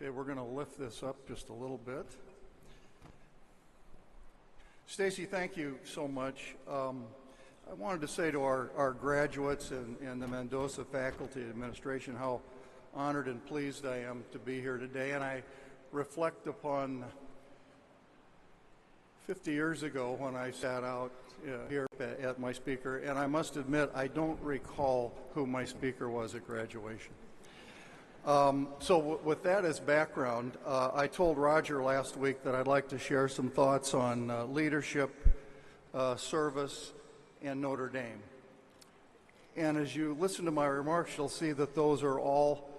Okay, we're going to lift this up just a little bit. Stacy, thank you so much. I wanted to say to our graduates and the Mendoza faculty and administration how honored and pleased I am to be here today. And I reflect upon 50 years ago when I sat out here at my speaker, and I must admit I don't recall who my speaker was at graduation. So with that as background, I told Roger last week that I'd like to share some thoughts on leadership, service, and Notre Dame. And as you listen to my remarks, you'll see that those are all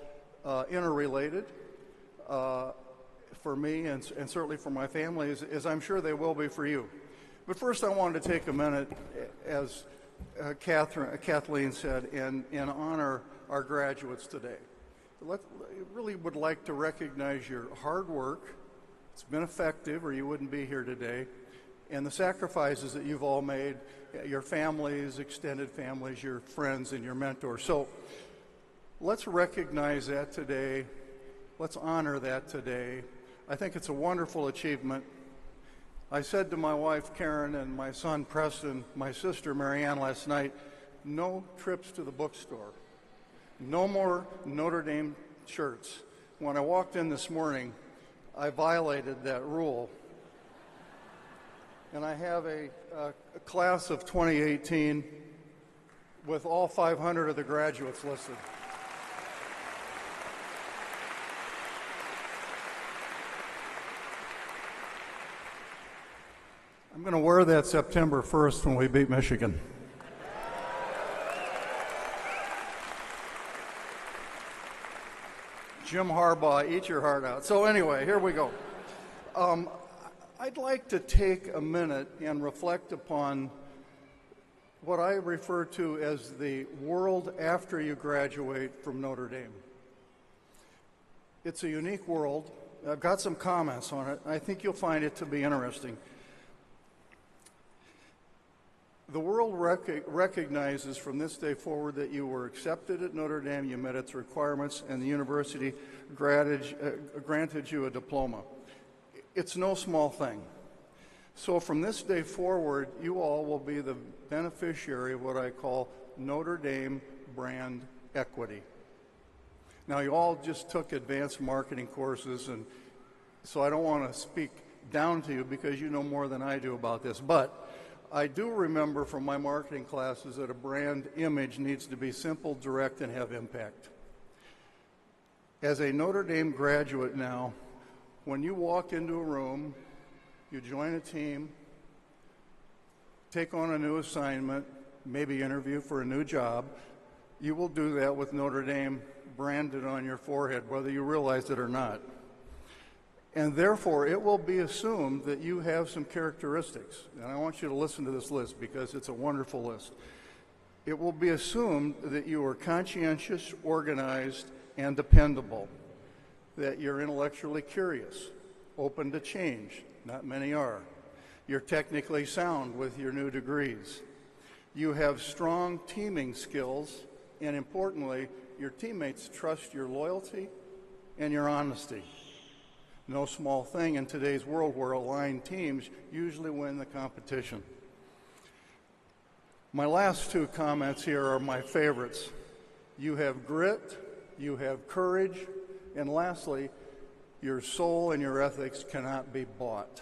interrelated for me and certainly for my family, as I'm sure they will be for you. But first I wanted to take a minute, as Kathleen said, and honor our graduates today. I really would like to recognize your hard work. It's been effective, or you wouldn't be here today, and the sacrifices that you've all made, your families, extended families, your friends, and your mentors. So let's recognize that today. Let's honor that today. I think it's a wonderful achievement. I said to my wife, Karen, and my son, Preston, my sister, Marianne, last night, no trips to the bookstore. No more Notre Dame shirts. When I walked in this morning, I violated that rule. And I have a class of 2018 with all 500 of the graduates listed. I'm going to wear that September 1st when we beat Michigan. Jim Harbaugh, eat your heart out. So anyway, here we go. I'd like to take a minute and reflect upon what I refer to as the world after you graduate from Notre Dame. It's a unique world. I've got some comments on it. I think you'll find it to be interesting. The world recognizes from this day forward that you were accepted at Notre Dame, you met its requirements, and the university granted you a diploma. It's no small thing. So from this day forward, you all will be the beneficiary of what I call Notre Dame brand equity. Now, you all just took advanced marketing courses, and so I don't want to speak down to you because you know more than I do about this, but I do remember from my marketing classes that a brand image needs to be simple, direct, and have impact. As a Notre Dame graduate now, when you walk into a room, you join a team, take on a new assignment, maybe interview for a new job, you will do that with Notre Dame branded on your forehead, whether you realize it or not. And therefore, it will be assumed that you have some characteristics. And I want you to listen to this list because it's a wonderful list. It will be assumed that you are conscientious, organized, and dependable, that you're intellectually curious, open to change. Not many are. You're technically sound with your new degrees. You have strong teaming skills, and importantly, your teammates trust your loyalty and your honesty. No small thing in today's world where aligned teams usually win the competition. My last two comments here are my favorites. You have grit, you have courage, and lastly, your soul and your ethics cannot be bought.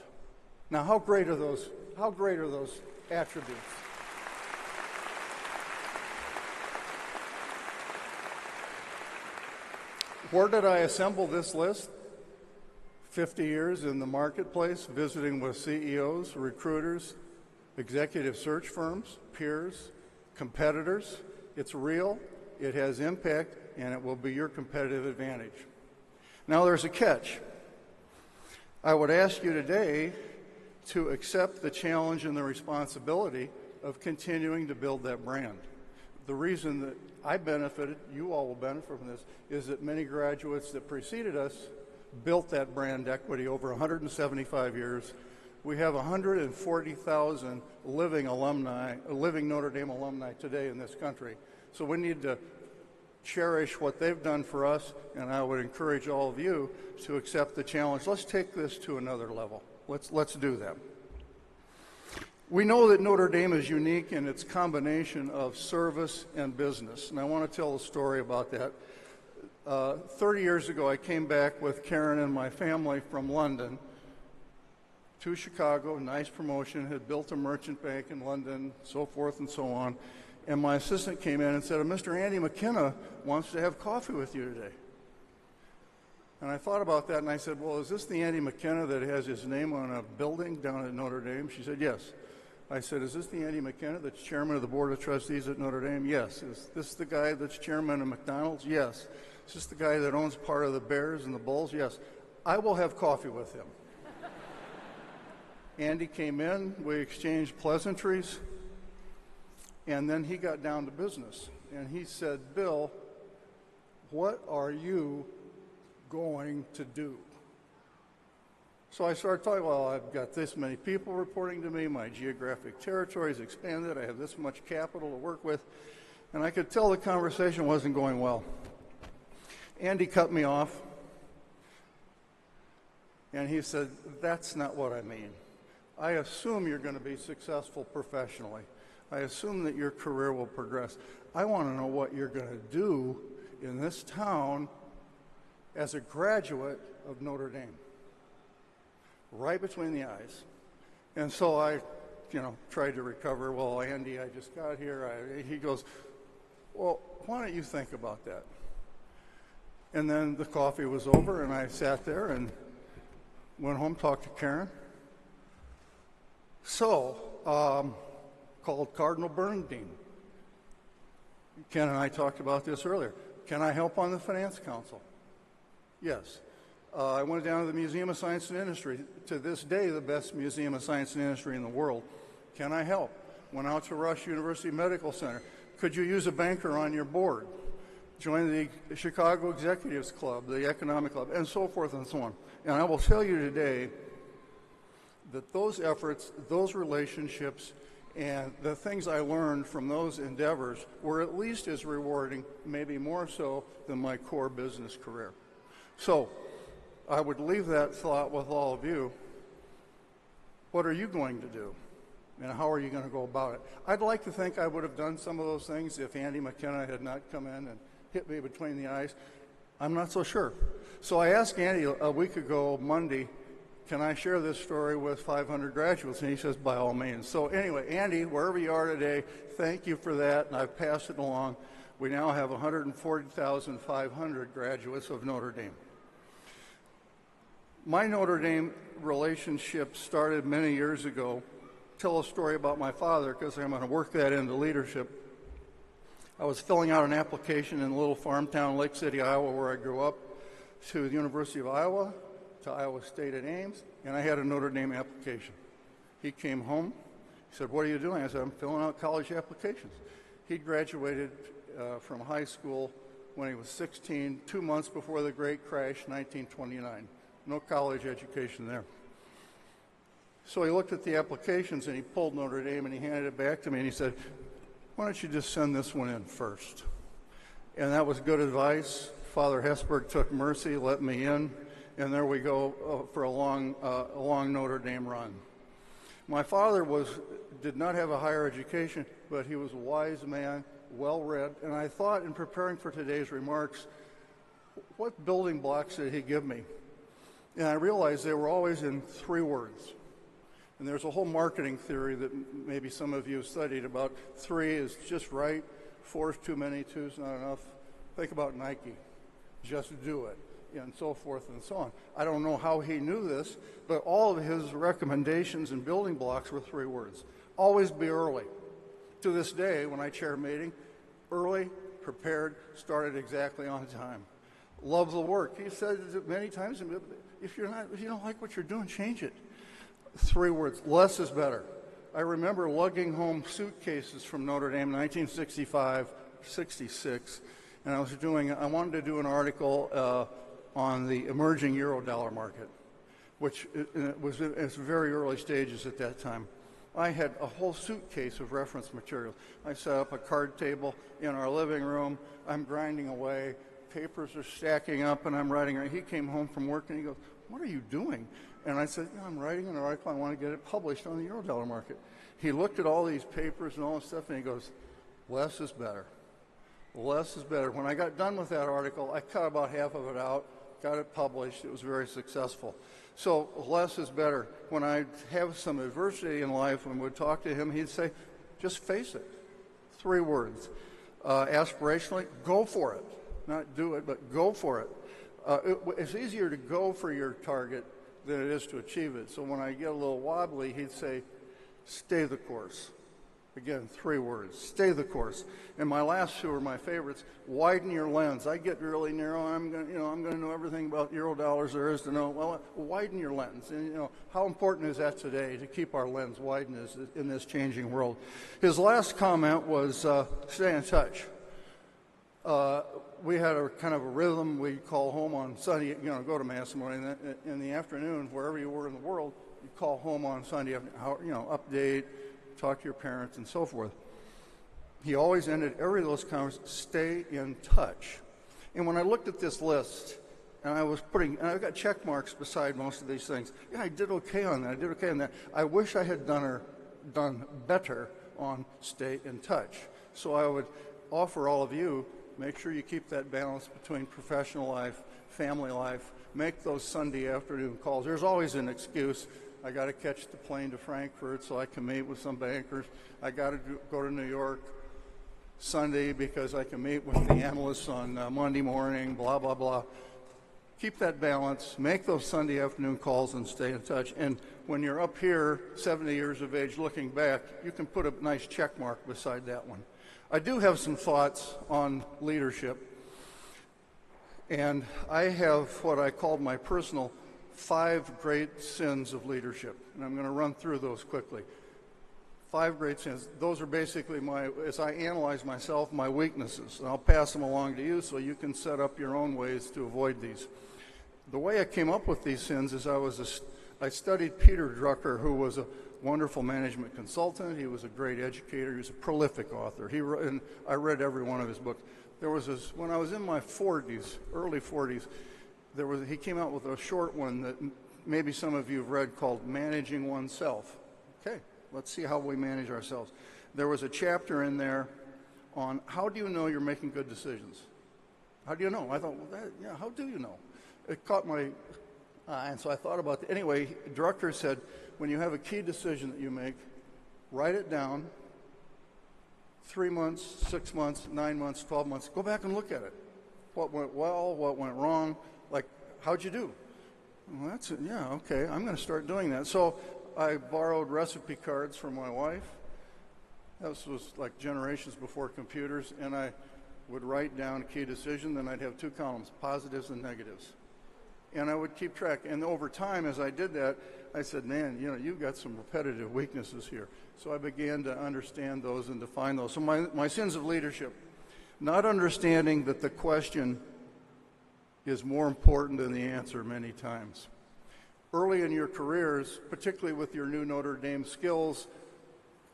Now, how great are those attributes? Where did I assemble this list? 50 years in the marketplace, visiting with CEOs, recruiters, executive search firms, peers, competitors. It's real, it has impact, and it will be your competitive advantage. Now there's a catch. I would ask you today to accept the challenge and the responsibility of continuing to build that brand. The reason that I benefited, you all will benefit from this, is that many graduates that preceded us built that brand equity over 175 years. We have 140,000 living Notre Dame alumni today in this country. So we need to cherish what they've done for us, and I would encourage all of you to accept the challenge. Let's take this to another level. Let's do that. We know that Notre Dame is unique in its combination of service and business, and I want to tell a story about that. 30 years ago, I came back with Karen and my family from London to Chicago, nice promotion, had built a merchant bank in London, so forth and so on. And my assistant came in and said, Mr. Andy McKenna wants to have coffee with you today. And I thought about that, and I said, well, is this the Andy McKenna that has his name on a building down at Notre Dame? She said, yes. I said, is this the Andy McKenna that's chairman of the Board of Trustees at Notre Dame? Yes. Is this the guy that's chairman of McDonald's? Yes. Is this the guy that owns part of the Bears and the Bulls? Yes. I will have coffee with him. Andy came in, we exchanged pleasantries, and then he got down to business. And he said, Bill, what are you going to do? So I started talking, well, I've got this many people reporting to me, my geographic territory's expanded, I have this much capital to work with, and I could tell the conversation wasn't going well. Andy cut me off, and he said, that's not what I mean. I assume you're going to be successful professionally. I assume that your career will progress. I want to know what you're going to do in this town as a graduate of Notre Dame. Right between the eyes. And so I, tried to recover. Well, Andy, I just got here. He goes, well, why don't you think about that? And then the coffee was over, and I sat there and went home, talked to Karen. So, called Cardinal Bernardine. Ken and I talked about this earlier. Can I help on the Finance Council? Yes. I went down to the Museum of Science and Industry, to this day the best museum of science and industry in the world. Can I help? Went out to Rush University Medical Center. Could you use a banker on your board? Join the Chicago Executives Club, the Economic Club, and so forth and so on. And I will tell you today that those efforts, those relationships, and the things I learned from those endeavors were at least as rewarding, maybe more so, than my core business career. So I would leave that thought with all of you. What are you going to do? And how are you going to go about it? I'd like to think I would have done some of those things if Andy McKenna had not come in and hit me between the eyes. I'm not so sure. So I asked Andy a week ago, Monday, can I share this story with 500 graduates? And he says, by all means. So anyway, Andy, wherever you are today, thank you for that, and I've passed it along. We now have 140,500 graduates of Notre Dame. My Notre Dame relationship started many years ago. Tell a story about my father, because I'm going to work that into leadership. I was filling out an application in a little farm town, Lake City, Iowa, where I grew up, to the University of Iowa, to Iowa State at Ames, and I had a Notre Dame application. He came home. He said, what are you doing? I said, I'm filling out college applications. He graduated from high school when he was 16, 2 months before the great crash, 1929. No college education there. So he looked at the applications, and he pulled Notre Dame, and he handed it back to me, and he said, why don't you just send this one in first? And that was good advice. Father Hesburgh took mercy, let me in, and there we go for a long Notre Dame run. My father did not have a higher education, but he was a wise man, well-read, and I thought in preparing for today's remarks, what building blocks did he give me? And I realized they were always in 3 words. And there's a whole marketing theory that maybe some of you have studied about 3 is just right, 4 is too many, 2 is not enough. Think about Nike, just do it, and so forth and so on. I don't know how he knew this, but all of his recommendations and building blocks were 3 words. Always be early. To this day, when I chair a meeting, early, prepared, started exactly on time. Love the work. He said it many times, if you don't like what you're doing, change it. 3 words, less is better. I remember lugging home suitcases from Notre Dame in 1965, 66, and I wanted to do an article on the emerging Eurodollar market, which was in its very early stages at that time. I had a whole suitcase of reference materials. I set up a card table in our living room. I'm grinding away. Papers are stacking up, and I'm writing. He came home from work, and he goes, "What are you doing?" And I said, "I'm writing an article. I want to get it published on the Eurodollar market." He looked at all these papers and all this stuff, and he goes, "Less is better. Less is better." When I got done with that article, I cut about half of it out, got it published. It was very successful. So less is better. When I have some adversity in life, when we'd talk to him, he'd say, "Just face it." 3 words. Aspirationally, go for it. Not do it, but go for it. It's easier to go for your target than it is to achieve it. So when I get a little wobbly, he'd say, "Stay the course." Again, 3 words, stay the course. And my last 2 are my favorites. Widen your lens. I get really narrow. I'm going to know everything about Eurodollars there is to know. Well, widen your lens. And how important is that today to keep our lens widened in this changing world? His last comment was stay in touch. We had a kind of a rhythm. We'd call home on Sunday, go to Mass morning. In the afternoon, wherever you were in the world, you'd call home on Sunday afternoon, update, talk to your parents, and so forth. He always ended every of those conversations, stay in touch. And when I looked at this list, and I've got check marks beside most of these things. Yeah, I did okay on that. I did okay on that. I wish I had done better on stay in touch. So I would offer all of you, make sure you keep that balance between professional life, family life. Make those Sunday afternoon calls. There's always an excuse. I got to catch the plane to Frankfurt so I can meet with some bankers. I got to go to New York Sunday because I can meet with the analysts on Monday morning, blah, blah, blah. Keep that balance. Make those Sunday afternoon calls and stay in touch. And when you're up here, 70 years of age, looking back, you can put a nice check mark beside that one. I do have some thoughts on leadership. And I have what I called my personal 5 great sins of leadership, and I'm going to run through those quickly. 5 great sins. Those are basically as I analyze myself, my weaknesses, and I'll pass them along to you so you can set up your own ways to avoid these. The way I came up with these sins is I studied Peter Drucker, who was a wonderful management consultant. He was a great educator. He was a prolific author. And I read every one of his books. When I was in my 40s, early 40s, he came out with a short one that maybe some of you have read called Managing Oneself. Okay, let's see how we manage ourselves. There was a chapter in there on how do you know you're making good decisions? How do you know? I thought, well, how do you know? It caught my eye, and so I thought about that. Anyway, Drucker said, when you have a key decision that you make, write it down, 3 months, 6 months, 9 months, 12 months, go back and look at it. What went well, what went wrong, like, how'd you do? Well, okay, I'm going to start doing that. So I borrowed recipe cards from my wife. This was like generations before computers, and I would write down a key decision, then I'd have 2 columns, positives and negatives. And I would keep track. And over time, as I did that, I said, man, you've got some repetitive weaknesses here. So I began to understand those and define those. So my sins of leadership, not understanding that the question is more important than the answer many times. Early in your careers, particularly with your new Notre Dame skills,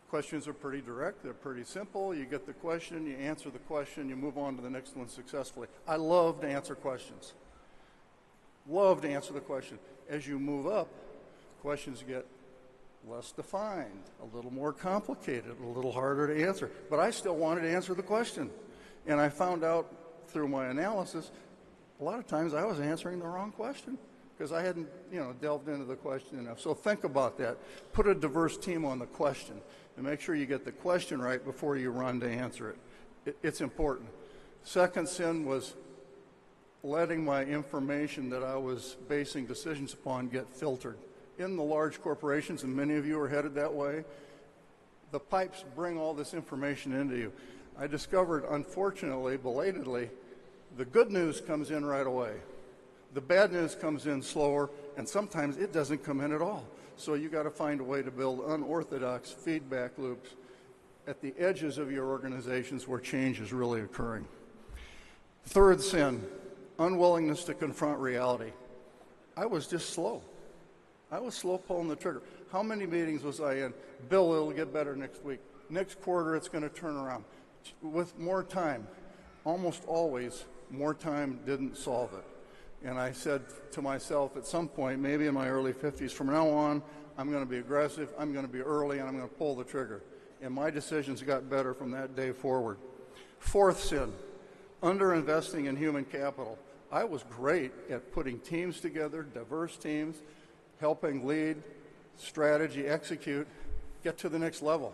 questions are pretty direct, they're pretty simple. You get the question, you answer the question, you move on to the next one successfully. I love to answer questions. Love to answer the question. As you move up, questions get less defined, a little more complicated, a little harder to answer. But I still wanted to answer the question. And I found out through my analysis, a lot of times I was answering the wrong question because I hadn't, delved into the question enough. So think about that. Put a diverse team on the question and make sure you get the question right before you run to answer it. It's important. Second sin was letting my information that I was basing decisions upon get filtered. In the large corporations, and many of you are headed that way, the pipes bring all this information into you. I discovered, unfortunately, belatedly, the good news comes in right away. The bad news comes in slower, and sometimes it doesn't come in at all. So you got to find a way to build unorthodox feedback loops at the edges of your organizations where change is really occurring. Third sin, unwillingness to confront reality. I was just slow. I was slow pulling the trigger. How many meetings was I in? Bill, it'll get better next week. Next quarter, it's going to turn around. With more time, almost always, more time didn't solve it. And I said to myself at some point, maybe in my early 50s, from now on, I'm going to be aggressive, I'm going to be early, and I'm going to pull the trigger. And my decisions got better from that day forward. Fourth sin, underinvesting in human capital. I was great at putting teams together, diverse teams, helping lead, strategy, execute, get to the next level.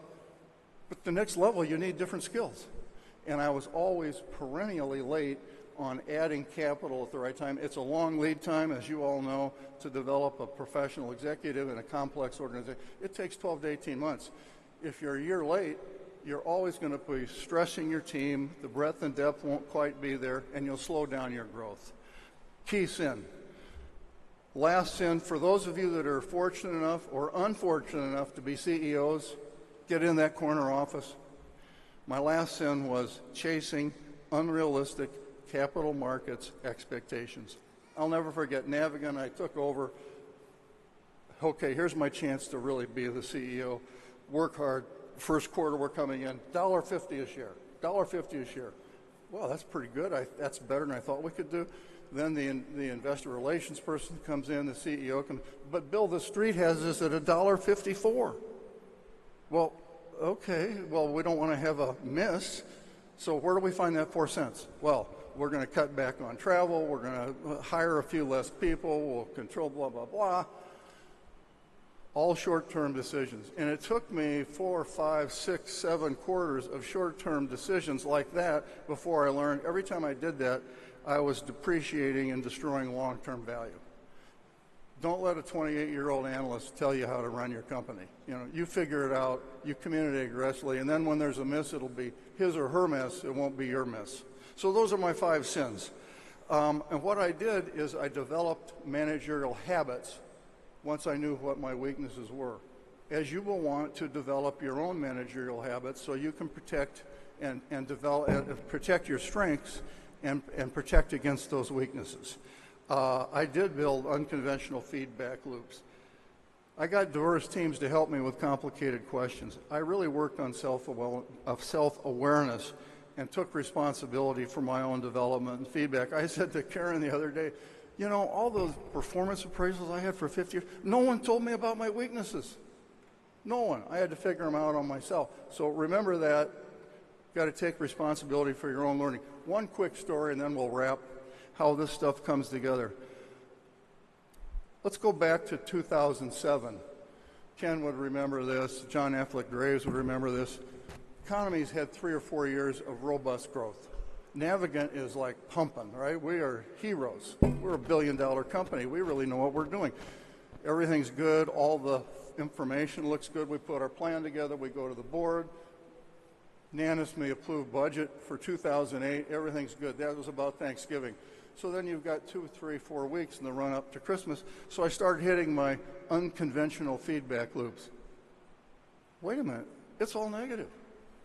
But the next level, you need different skills. And I was always perennially late on adding capital at the right time. It's a long lead time, as you all know, to develop a professional executive in a complex organization. It takes 12 to 18 months. If you're a year late, you're always going to be stressing your team, the breadth and depth won't quite be there, and you'll slow down your growth. Key sin. Last sin, for those of you that are fortunate enough or unfortunate enough to be CEOs, get in that corner office. My last sin was chasing unrealistic capital markets expectations. I'll never forget Navigant. I took over. Okay, here's my chance to really be the CEO. Work hard. First quarter we're coming in, $1.50 a share. $1.50 a share. Well, that's pretty good. That's better than I thought we could do. Then the investor relations person comes in, the CEO comes, but Bill, the street has this at $1.54. Well, okay, well, we don't want to have a miss, so where do we find that 4 cents? Well, we're going to cut back on travel, we're going to hire a few less people, we'll control blah, blah, blah. All short-term decisions. And it took me 4, 5, 6, 7 quarters of short-term decisions like that before I learned every time I did that, I was depreciating and destroying long-term value. Don't let a 28-year-old analyst tell you how to run your company. You know, you figure it out, you communicate aggressively, and then when there's a miss, it'll be his or her miss, it won't be your miss. So those are my 5 sins. And what I did is I developed managerial habits once I knew what my weaknesses were. As you will want to develop your own managerial habits so you can protect and develop protect your strengths and protect against those weaknesses. I did build unconventional feedback loops. I got diverse teams to help me with complicated questions. I really worked on self-awareness and took responsibility for my own development and feedback. I said to Karen the other day, you know, all those performance appraisals I had for 50 years, no one told me about my weaknesses. No one. I had to figure them out on myself. So remember that. Got to take responsibility for your own learning. One quick story, and then we'll wrap how this stuff comes together. Let's go back to 2007. Ken would remember this. John Affleck Graves would remember this. Economies had 3 or 4 years of robust growth. Navigant is like pumping, right? We are heroes. We're $1 billion company. We really know what we're doing. Everything's good. All the information looks good. We put our plan together. We go to the board. Unanimously approved budget for 2008. Everything's good. That was about Thanksgiving. So then you've got 2, 3, 4 weeks in the run up to Christmas. So I started hitting my unconventional feedback loops. Wait a minute. It's all negative.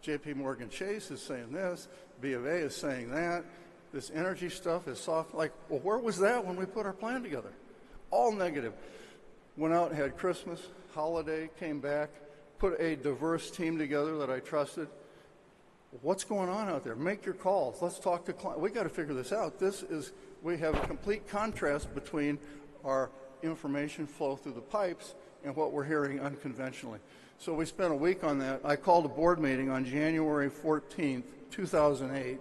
JP Morgan Chase is saying this. B of A is saying that. This energy stuff is soft. Like, well, where was that when we put our plan together? All negative. Went out and had Christmas, holiday, came back, put a diverse team together that I trusted. What's going on out there? Make your calls. Let's talk to clients. We got to figure this out. We have a complete contrast between our information flow through the pipes and what we're hearing unconventionally. So we spent a week on that. I called a board meeting on January 14th, 2008,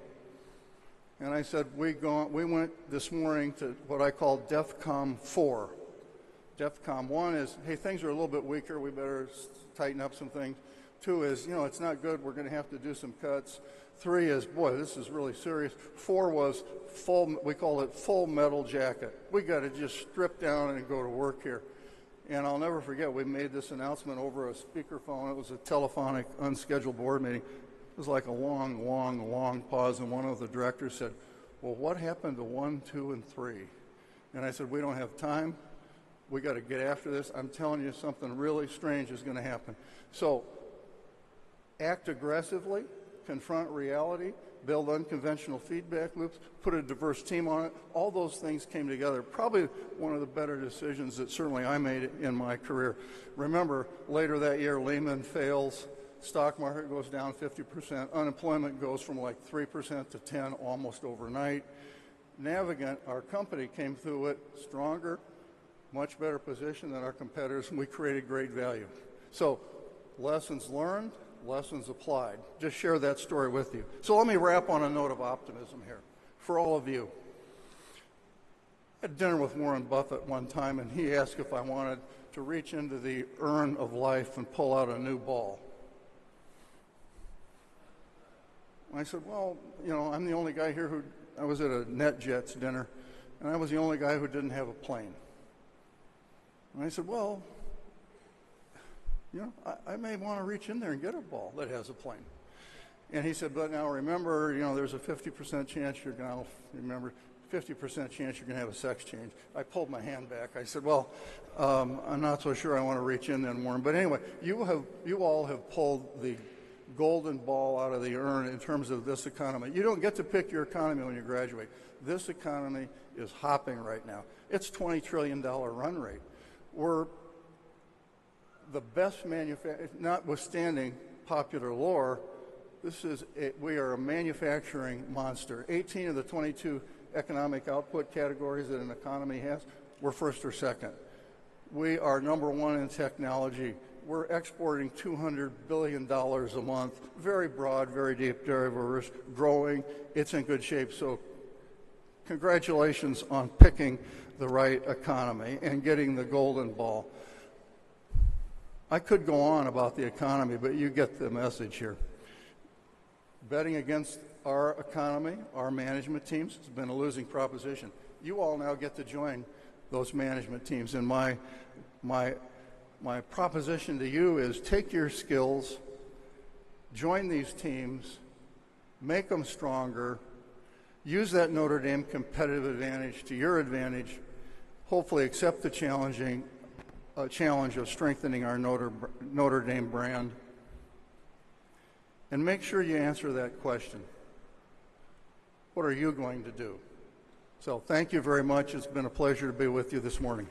and I said, we went this morning to what I call DEFCON 4. DEFCON 1 is, hey, things are a little bit weaker. We better tighten up some things. 2 is, you know, it's not good. We're going to have to do some cuts. 3 is, boy, this is really serious. 4 was full, we call it full metal jacket. We got to just strip down and go to work here. And I'll never forget, we made this announcement over a speakerphone. It was a telephonic, unscheduled board meeting. It was like a long, long, long pause, and one of the directors said, well, what happened to 1, 2, and 3? And I said, we don't have time. We got to get after this. I'm telling you, something really strange is going to happen. So act aggressively, confront reality, build unconventional feedback loops, put a diverse team on it. All those things came together. Probably one of the better decisions that certainly I made in my career. Remember, later that year, Lehman fails, stock market goes down 50%, unemployment goes from like 3% to 10 almost overnight. Navigant, our company, came through it stronger, much better position than our competitors, and we created great value. So, lessons learned, lessons applied. Just share that story with you. So let me wrap on a note of optimism here for all of you. I had dinner with Warren Buffett one time, and he asked if I wanted to reach into the urn of life and pull out a new ball. I said, well, you know, I'm the only guy here I was at a NetJets dinner, and I was the only guy who didn't have a plane. And I said, well, you know, I may want to reach in there and get a ball that has a plane. And he said, but now remember, you know, there's a 50% chance you're going to, remember, 50% chance you're going to have a sex change. I pulled my hand back. I said, well, I'm not so sure I want to reach in there, Warren. But anyway, you all have pulled the golden ball out of the urn in terms of this economy. You don't get to pick your economy when you graduate. This economy is hopping right now. It's $20 trillion run rate. We're the best notwithstanding popular lore, we are a manufacturing monster. 18 of the 22 economic output categories that an economy has, we're first or second. We are number one in technology. We're exporting $200 billion a month. Very broad, very deep, very diverse, growing. It's in good shape. So congratulations on picking the right economy and getting the golden ball. I could go on about the economy, but you get the message here. Betting against our economy, our management teams, has been a losing proposition. You all now get to join those management teams. And my proposition to you is take your skills, join these teams, make them stronger, use that Notre Dame competitive advantage to your advantage, hopefully accept the challenge of strengthening our Notre Dame brand, and make sure you answer that question. What are you going to do? So thank you very much. It's been a pleasure to be with you this morning.